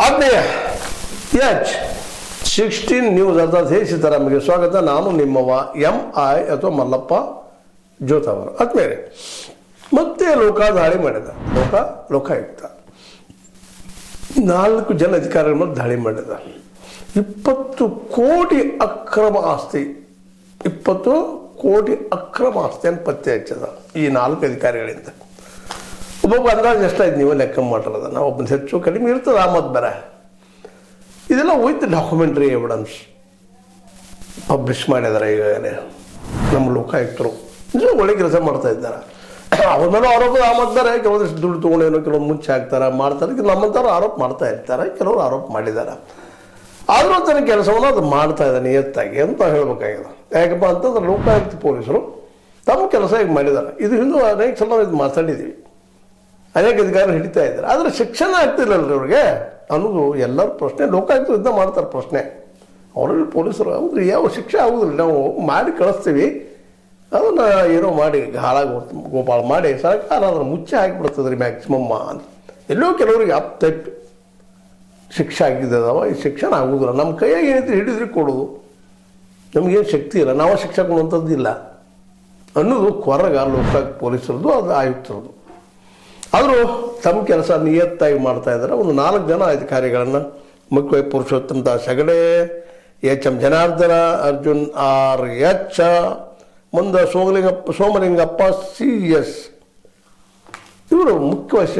ಆತ್ಮೀಯ H16 news ಅರ್ಥಾತ್ ಹೇ ಸೀತಾರಾಮಗೆ ಸ್ವಾಗತ. ನಾನು ನಿಮ್ಮವ MI ಅಥವಾ ಮಲ್ಲಪ್ಪ ಜೋತ್ ಅವರು. ಆದ್ಮೇಲೆ ಮತ್ತೆ ದಾಳಿ ಮಾಡಿದ ಲೋಕಾಯುಕ್ತ 4 ಜನ ಅಧಿಕಾರಿಗಳ ಮೇಲೆ ದಾಳಿ ಮಾಡಿದ. 20 ಕೋಟಿ ಅಕ್ರಮ ಆಸ್ತಿ 20 ಕೋಟಿ ಅಕ್ರಮ ಆಸ್ತಿಯನ್ನು ಪತ್ತೆ ಹಚ್ಚದ ಈ 4 ಅಧಿಕಾರಿಗಳಿಂದ. ಒಬ್ಬೊಬ್ಬ ಅಂದಾಜು ಎಷ್ಟಾಯ್ತು ನೀವು ಲೆಕ್ಕ ಮಾಡಿರೋದ. ನಾವು ಒಬ್ಬನ ಹೆಚ್ಚು ಕಡಿಮೆ ಇರ್ತದೆ ಆಮದು ಬೇರೆ. ಇದೆಲ್ಲ ವಿತ್ ಡಾಕ್ಯುಮೆಂಟ್ರಿ ಎವಿಡೆನ್ಸ್ ಪಬ್ಲಿಷ್ ಮಾಡಿದ್ದಾರೆ. ಈಗಾಗಲೇ ನಮ್ಮ ಲೋಕಾಯುಕ್ತರು ನಿಜ ಒಳ್ಳೆ ಕೆಲಸ ಮಾಡ್ತಾ ಇದ್ದಾರೆ. ಅವ್ರ ಮೇಲೆ ಆರೋಪ ಆಮದು ಬೇರೆ. ಕೆಲವೊಂದಿಷ್ಟು ದುಡ್ಡು ತೊಗೊಂಡೇನೋ ಕೆಲವೊಂದು ಮುಂಚೆ ಹಾಕ್ತಾರೆ ಮಾಡ್ತಾರೆ. ನಮ್ಮಂಥವ್ರು ಆರೋಪ ಮಾಡ್ತಾ ಇರ್ತಾರೆ, ಕೆಲವರು ಆರೋಪ ಮಾಡಿದ್ದಾರೆ. ಆದರೂ ತನ್ನ ಕೆಲಸವನ್ನು ಅದು ಮಾಡ್ತಾ ಇದ್ದಾನೆ ನಿಯತ್ತಾಗಿ ಅಂತ ಹೇಳಬೇಕಾಗಿದೆ. ಯಾಕಪ್ಪ ಅಂತಂದ್ರೆ ಲೋಕಾಯುಕ್ತ ಪೊಲೀಸರು ತಮ್ಮ ಕೆಲಸ ಈಗ ಮಾಡಿದ್ದಾರೆ. ಇದು ಹಿಂದೂ ಅನೇಕ ಸಲ ಇದು ಮಾತಾಡಿದ್ದೀವಿ. ಅನೇಕ ಅಧಿಕಾರಿ ಹಿಡಿತಾ ಇದ್ದಾರೆ, ಆದರೆ ಶಿಕ್ಷಣ ಆಗ್ತಿಲ್ಲಲ್ರಿ ಅವ್ರಿಗೆ ಅನ್ನೋದು ಎಲ್ಲರ ಪ್ರಶ್ನೆ. ಲೋಕಾಯುಕ್ತ ಯುದ್ಧ ಮಾಡ್ತಾರೆ ಪ್ರಶ್ನೆ. ಅವರಲ್ಲಿ ಪೊಲೀಸರು ಹೌದ್ರಿ ಯಾವ ಶಿಕ್ಷೆ ಆಗೋದಿಲ್ಲ, ನಾವು ಮಾಡಿ ಕಳಿಸ್ತೀವಿ, ಅದನ್ನು ಏನೋ ಮಾಡಿ ಹಾಳಾಗಿ ಗೋಪಾಳ ಮಾಡಿ ಸರ್ಕಾರ ಅದನ್ನು ಮುಚ್ಚೆ ಹಾಕಿಬಿಡ್ತದೆ ರೀ ಮ್ಯಾಕ್ಸಿಮಮ್ ಅಂತ. ಎಲ್ಲೋ ಕೆಲವರಿಗೆ ತಪ್ಪು ಶಿಕ್ಷೆ ಆಗಿದ್ದದವ. ಈ ಶಿಕ್ಷಣ ಆಗೋದಿಲ್ಲ. ನಮ್ಮ ಕೈಯಾಗಿ ಏನೈತಿ ಹಿಡಿದ್ರಿ ಕೊಡೋದು, ನಮಗೇನು ಶಕ್ತಿ ಇಲ್ಲ, ನಾವು ಶಿಕ್ಷೆ ಕೊಡುವಂಥದ್ದು ಇಲ್ಲ ಅನ್ನೋದು ಕೊರಗ ಲೋಕಾಯುಕ್ತ ಪೊಲೀಸರದು ಅದು ಆಯುಕ್ತರದು. ಆದರೂ ತಮ್ಮ ಕೆಲಸ ನಿಯತ್ತಾಗಿ ಮಾಡ್ತಾ ಇದ್ದಾರೆ. ಒಂದು 4 ಜನ ಅಧಿಕಾರಿಗಳನ್ನು ಮುಖ್ಯವಾಗಿ ಪುರುಷೋತ್ತಮ ದಾಸ್ ಹೆಗಡೆ, HM ಜನಾರ್ದನ, ಅರ್ಜುನ್ RH, ಮುಂದೆ ಸೋಮಲಿಂಗಪ್ಪ CS ಇವರು ಮುಖ್ಯವಾಗಿ